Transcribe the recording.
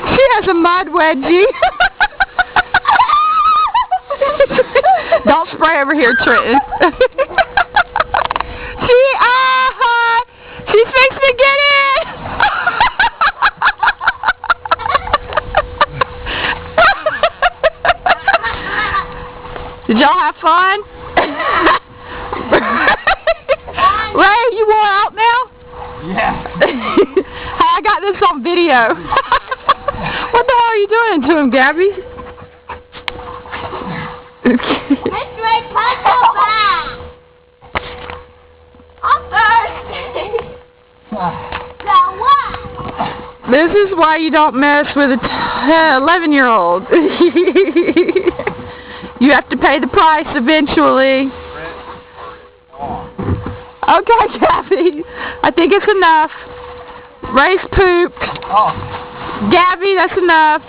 She has a mud wedgie. Don't spray over here, Trenton. She's fixing to get in. Did y'all have fun? Ray, you wore out now? Yeah. Hey, I got this on video. What the hell are you doing to him, Gabby? Let's play puzzle back. I'm thirsty. Now what? This is why you don't mess with a 11-year-old. You have to pay the price eventually. Okay, Gabby. I think it's enough. Ray's pooped. Oh. Gabby, that's enough.